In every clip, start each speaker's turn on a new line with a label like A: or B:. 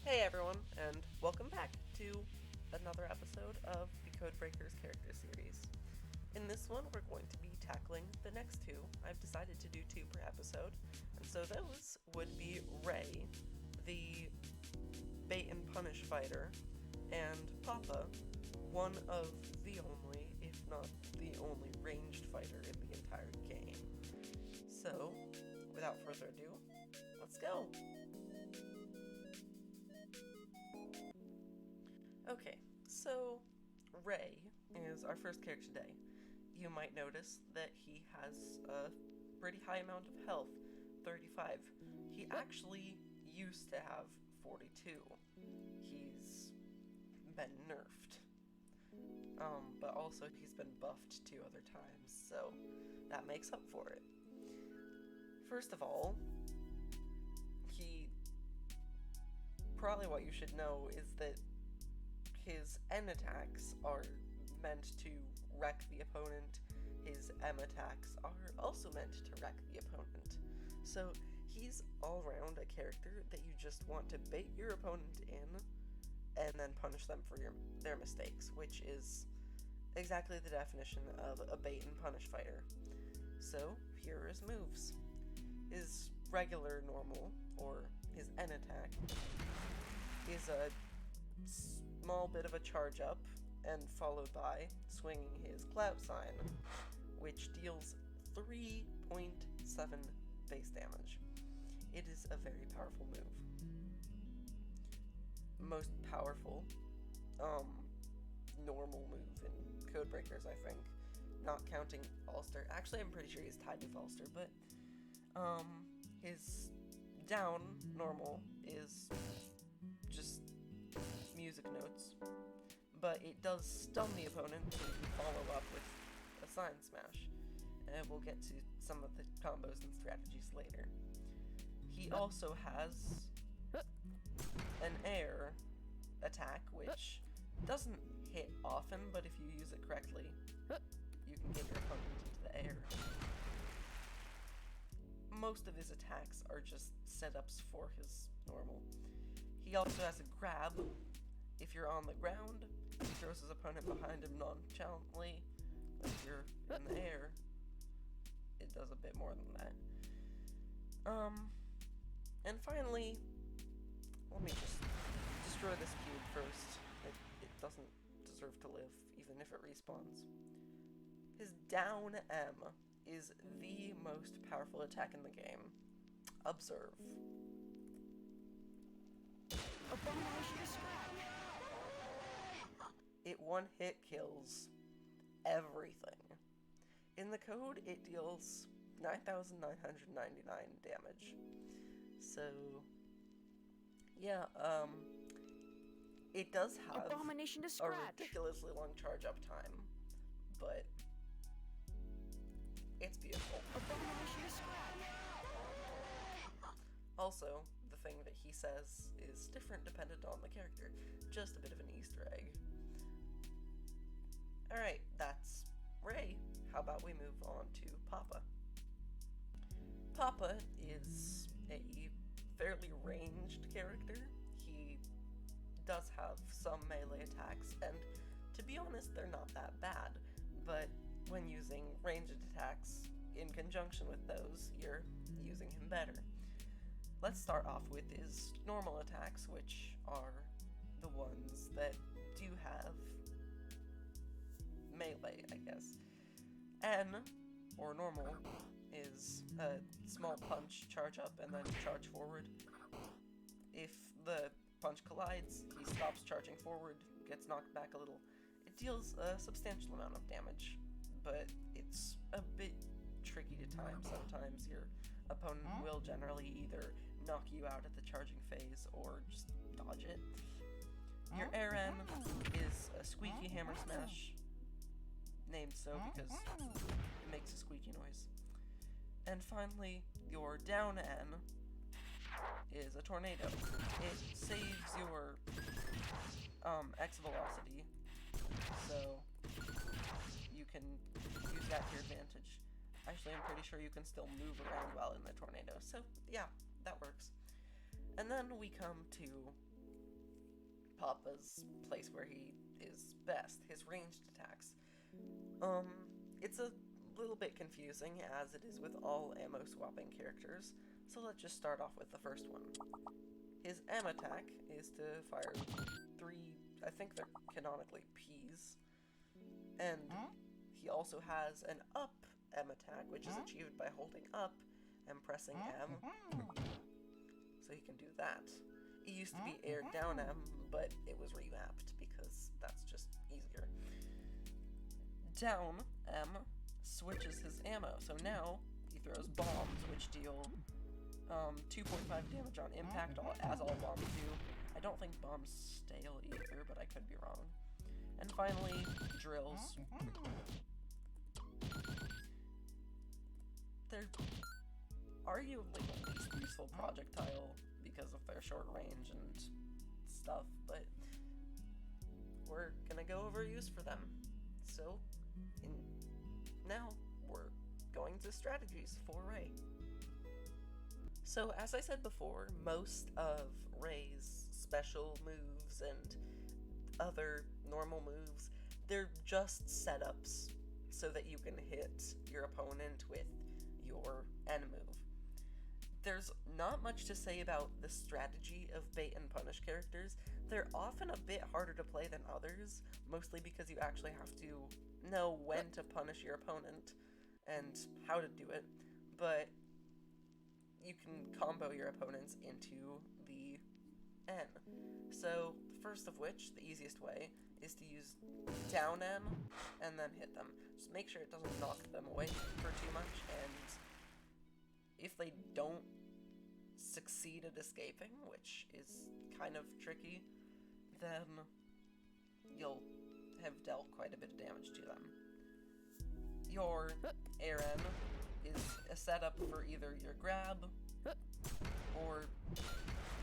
A: Hey everyone, and welcome back to another episode of the Codebreakers character series. In this one, we're going to be tackling the next two. I've decided to do two per episode, and so those would be Ray, the bait and punish fighter, and Papa, one of the only, if not the only, ranged fighter in the entire game. So, without further ado, let's go! Okay, so Ray is our first character today. You might notice that he has a pretty high amount of health, 35. He actually used to have 42. He's been nerfed. But also he's been buffed 2 other times, so that makes up for it. First of all, probably what you should know is that his N attacks are meant to wreck the opponent. His M attacks are also meant to wreck the opponent. So he's all around a character that you just want to bait your opponent in and then punish them for their mistakes, which is exactly the definition of a bait and punish fighter. So here are his moves. His regular normal, or his N attack, is a small bit of a charge up, and followed by swinging his clout sign, which deals 3.7 base damage. It is a very powerful move. Most powerful, normal move in Codebreakers, I think, not counting Ulster. Actually, I'm pretty sure he's tied with Ulster, but, his down normal is just music notes, but it does stun the opponent and follow up with a sign smash, and we'll get to some of the combos and strategies later. He also has an air attack, which doesn't hit often, but if you use it correctly, you can get your opponent into the air. Most of his attacks are just setups for his normal. He also has a grab. If you're on the ground, he throws his opponent behind him nonchalantly. If you're in the air, it does a bit more than that. And finally, let me just destroy this cube first. It doesn't deserve to live, even if it respawns. His down M is the most powerful attack in the game. Observe. It one-hit kills everything. In the code, it deals 9,999 damage. So, yeah, it does have a ridiculously long charge-up time, but it's beautiful. Also, the thing that he says is different dependent on the character. Just a bit of an Easter egg. Alright, that's Ray. How about we move on to Papa? Papa is a fairly ranged character. He does have some melee attacks, and to be honest, they're not that bad. But when using ranged attacks in conjunction with those, you're using him better. Let's start off with his normal attacks, which are the ones that do have melee, I guess. N, or normal, is a small punch, charge up, and then charge forward. If the punch collides, he stops charging forward, gets knocked back a little. It deals a substantial amount of damage, but it's a bit tricky to time. Sometimes your opponent will generally either knock you out at the charging phase or just dodge it. Your air N is a squeaky hammer smash, named so because it makes a squeaky noise. And finally, your down N is a tornado. It saves your X velocity, so you can use that to your advantage. Actually, I'm pretty sure you can still move around while in the tornado, so yeah, that works. And then we come to Papa's place where he is best, his ranged attacks. It's a little bit confusing, as it is with all ammo swapping characters, so let's just start off with the first one. His M attack is to fire 3, I think they're canonically P's, and he also has an up M attack, which is achieved by holding up and pressing M, so he can do that. It used to be air down M, but it was remapped because that's just easier. Down M switches his ammo, so now he throws bombs, which deal 2.5 damage on impact, as all bombs do. I don't think bombs stale either, but I could be wrong. And finally, drills. They're arguably the least useful projectile because of their short range and stuff, but we're gonna go over use for them. So, now we're going to strategies for Ray. So, as I said before, most of Ray's special moves and other normal moves, they're just setups so that you can hit your opponent with your end move. There's not much to say about the strategy of bait and punish characters. They're often a bit harder to play than others, mostly because you actually have to know when to punish your opponent and how to do it, but you can combo your opponents into the N. So, first of which, the easiest way, is to use down M and then hit them. Just make sure it doesn't knock them away for too much, and if they don't succeed at escaping, which is kind of tricky, then you'll have dealt quite a bit of damage to them. Your air N is a setup for either your grab or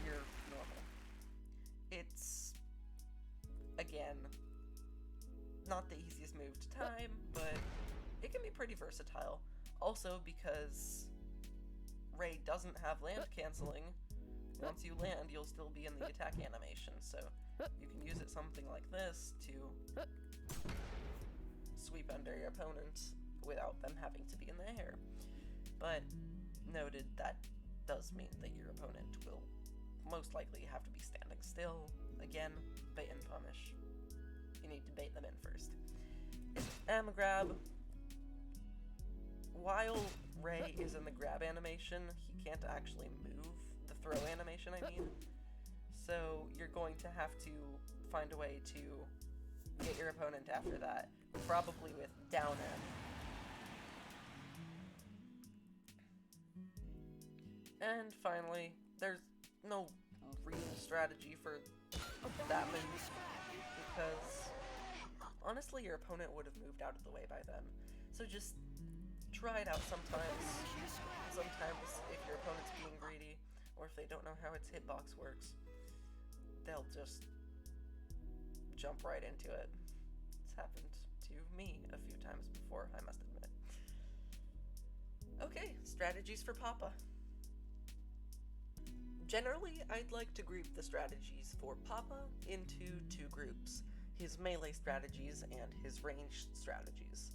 A: your normal. It's, again, not the easiest move to time, but it can be pretty versatile. Also because Ray doesn't have land canceling, once you land, you'll still be in the attack animation, so you can use it something like this to sweep under your opponent without them having to be in the air. But noted, that does mean that your opponent will most likely have to be standing still. Again, bait and punish. You need to bait them in first. M grab. While Ray is in the grab animation, he can't actually move. The throw animation, I mean. So you're going to have to find a way to get your opponent after that, probably with down M. And finally, there's no real strategy for that move, because honestly your opponent would have moved out of the way by then. So just try it out sometimes. Sometimes if your opponent's being greedy, or if they don't know how its hitbox works, they'll just jump right into it. It's happened to me a few times before, I must admit. Okay, strategies for Papa. Generally, I'd like to group the strategies for Papa into two groups: his melee strategies and his ranged strategies.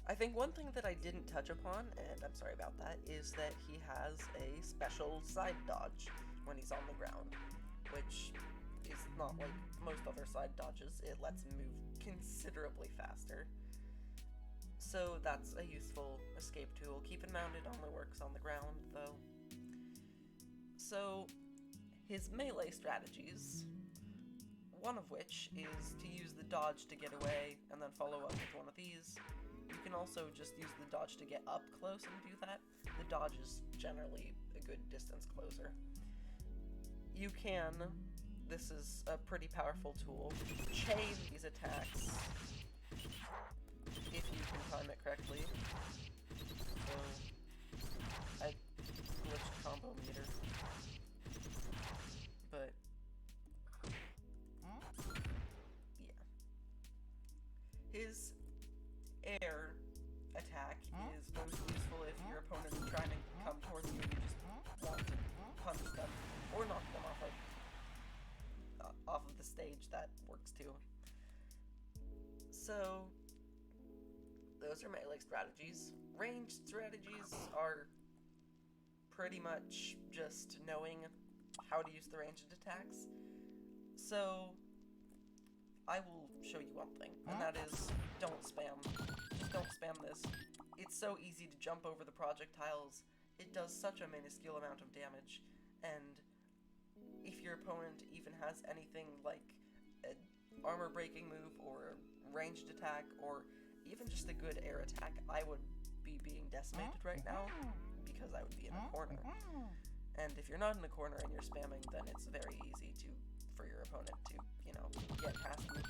A: I think one thing that I didn't touch upon, and I'm sorry about that, is that he has a special side dodge when he's on the ground, which is not like most other side dodges. It lets him move considerably faster. So that's a useful escape tool. Keep in mind it only works on the ground, though. So, his melee strategies, one of which is to use the dodge to get away and then follow up with one of these. You can also just use the dodge to get up close and do that. The dodge is generally a good distance closer. You can, this is a pretty powerful tool, chain these attacks if you can time it correctly. So, I glitched combo meter. But yeah. His air attack is most useful if your opponent is trying to come towards you and you just want to punch them or knock them off of the stage. So, those are melee strategies. Ranged strategies are pretty much just knowing how to use the ranged attacks. So, I will show you one thing, and that is, don't spam. Just don't spam this. It's so easy to jump over the projectiles. It does such a minuscule amount of damage, and if your opponent even has anything like an armor-breaking move, or a ranged attack, or even just a good air attack, I would be being decimated right now, because I would be in a corner. And if you're not in a corner and you're spamming, then it's very easy for your opponent to, get past you.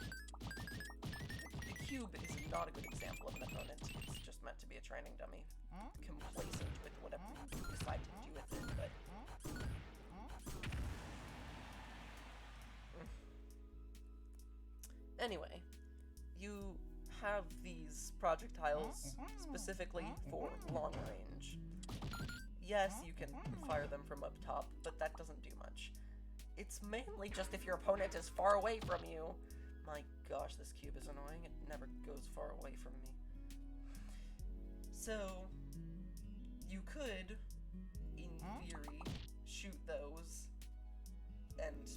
A: The cube is not a good example of an opponent. It's just meant to be a training dummy. Complacent with whatever you decide to do with it, but... Anyway, you have these projectiles specifically for long range. Yes, you can fire them from up top, but that doesn't do much. It's mainly just if your opponent is far away from you. My gosh, this cube is annoying. It never goes far away from me. So, you could, in theory, shoot those and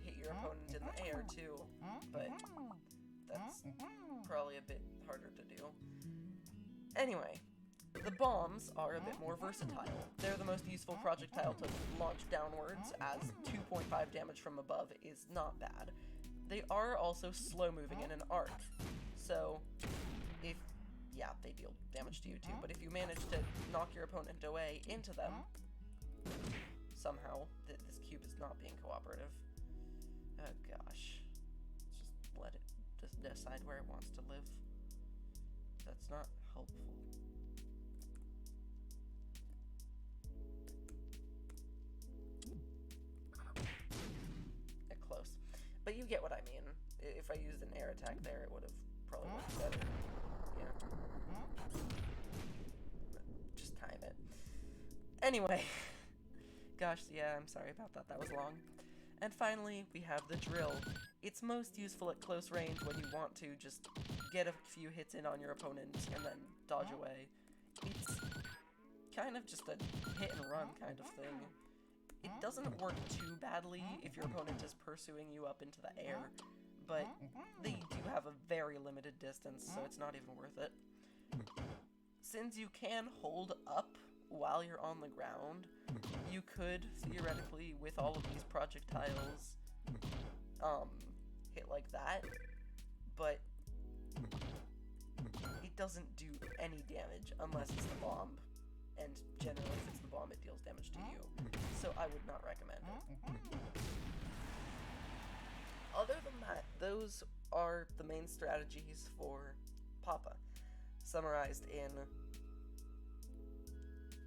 A: hit your opponent in the air too, but that's probably a bit harder to do. Anyway, the bombs are a bit more versatile. They're the most useful projectile to launch downwards, as 2.5 damage from above is not bad. They are also slow-moving in an arc, so they deal damage to you too, but if you manage to knock your opponent away into them, somehow, this cube is not being cooperative. Oh gosh. Let's just let it just decide where it wants to live. That's not helpful. Close. But you get what I mean. If I used an air attack there, it would have probably worked better. Yeah. Just time it. Anyway. Gosh, yeah, I'm sorry about that. That was long. And finally, we have the drill. It's most useful at close range when you want to just get a few hits in on your opponent and then dodge away. It's kind of just a hit and run kind of thing. It doesn't work too badly if your opponent is pursuing you up into the air, but they do have a very limited distance, so it's not even worth it. Since you can hold up while you're on the ground, you could, theoretically, with all of these projectiles, hit like that, but it doesn't do any damage unless it's the bomb, and generally if it's the bomb it deals damage to you, so I would not recommend it. Other than that, those are the main strategies for Papa, summarized in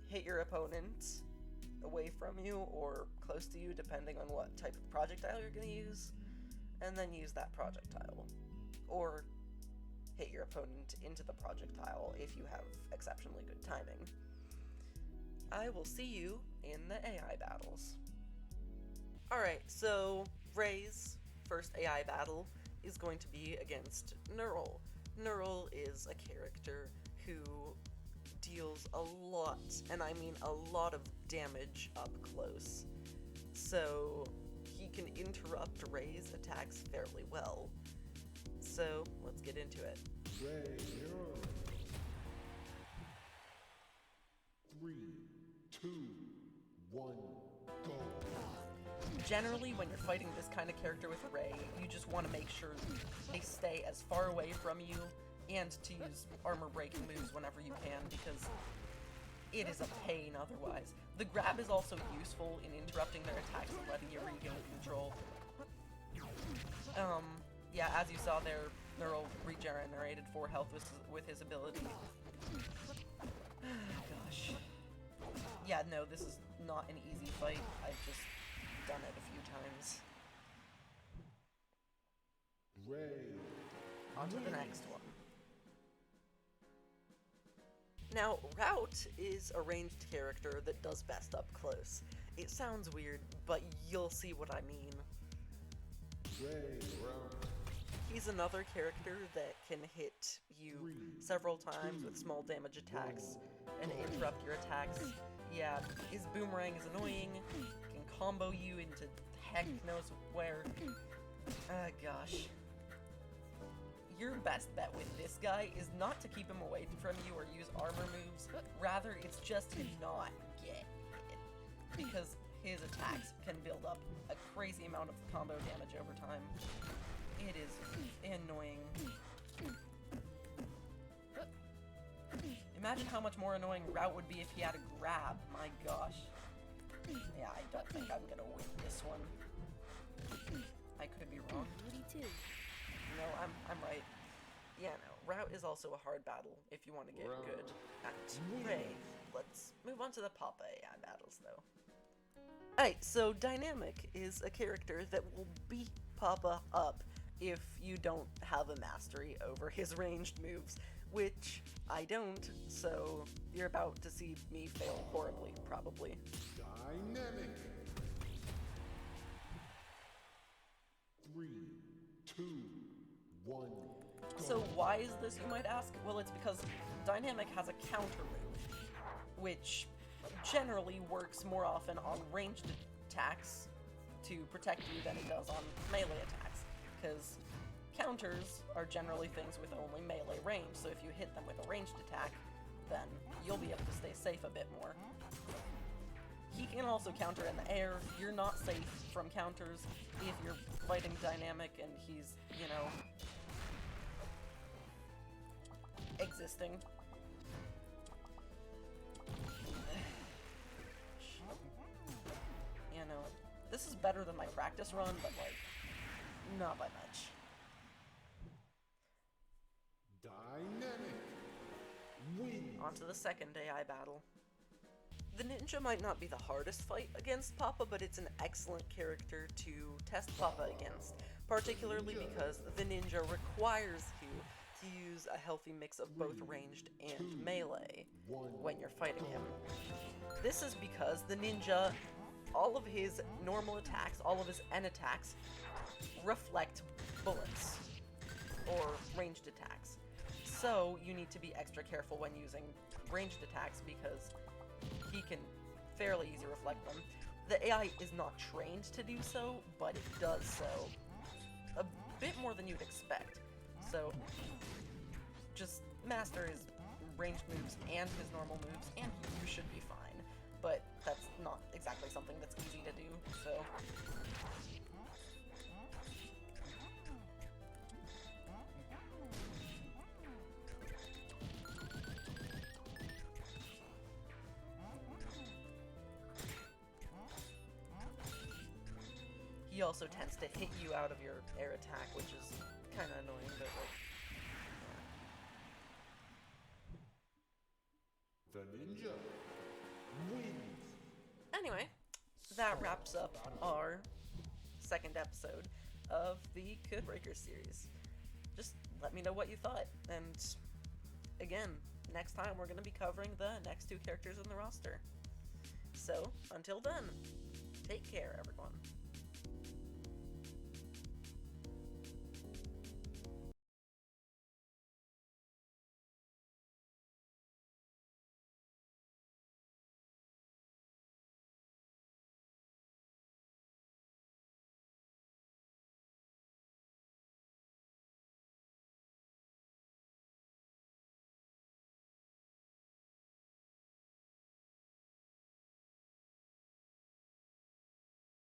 A: hit your opponent away from you or close to you, depending on what type of projectile you're going to use, and then use that projectile. Or hit your opponent into the projectile if you have exceptionally good timing. I will see you in the AI battles. Alright, so Ray's first AI battle is going to be against Neural. Neural is a character who deals a lot, and I mean a lot of damage up close. So he can interrupt Ray's attacks fairly well. So let's get into it.
B: Ray, hero. 3, 2, 1, go.
A: Generally, when you're fighting this kind of character with Ray, you just want to make sure they stay as far away from you, and to use armor-breaking moves whenever you can, because it is a pain otherwise. The grab is also useful in interrupting their attacks and letting you regain control. Yeah, as you saw there, Neural regenerated 4 health with his ability. Gosh. Yeah, no, this is not an easy fight. I've just done it a few times.
B: Ray.
A: On to the next one. Now, Route is a ranged character that does best up close. It sounds weird, but you'll see what I mean.
B: Ray.
A: He's another character that can hit you several times with small damage attacks and interrupt your attacks. Yeah, his boomerang is annoying, can combo you into heck knows where. Gosh. Your best bet with this guy is not to keep him away from you or use armor moves, rather it's just to not get hit, because his attacks can build up a crazy amount of combo damage over time. It is annoying. Imagine how much more annoying Route would be if he had a grab, my gosh. Yeah, I don't think I'm gonna win this one. I could be wrong. No, I'm right. Yeah, no, Route is also a hard battle if you want to get good at Ray. Let's move on to the Papa AI battles, though. Alright, so Dynamic is a character that will beat Papa up if you don't have a mastery over his ranged moves, which I don't, so you're about to see me fail horribly, probably.
B: Dynamic. 3, 2, 1.
A: So why is this, you might ask? Well, it's because Dynamic has a counter move, which generally works more often on ranged attacks to protect you than it does on melee attacks, because counters are generally things with only melee range, so if you hit them with a ranged attack, then you'll be able to stay safe a bit more. He can also counter in the air. You're not safe from counters if you're fighting Dynamic and he's, you know, existing. You know, this is better than my practice run, but, like, not by much.
B: Dynamic. Win.
A: On to the second AI battle. The ninja might not be the hardest fight against Papa, but it's an excellent character to test Papa against, particularly because the ninja requires you to use a healthy mix of both ranged and melee when you're fighting him. This is because the ninja, all of his normal attacks, all of his N attacks, reflect bullets or ranged attacks. So you need to be extra careful when using ranged attacks because he can fairly easily reflect them. The AI is not trained to do so, but it does so a bit more than you'd expect. So just master his ranged moves and his normal moves, and you should be fine. But that's not exactly something that's easy to do, so... He also tends to hit you out of your air attack, which is kind of annoying, but like...
B: The ninja wins.
A: Anyway, that wraps up our second episode of the Codebreakers series. Just let me know what you thought, and again, next time we're going to be covering the next two characters in the roster. So, until then, take care, everyone.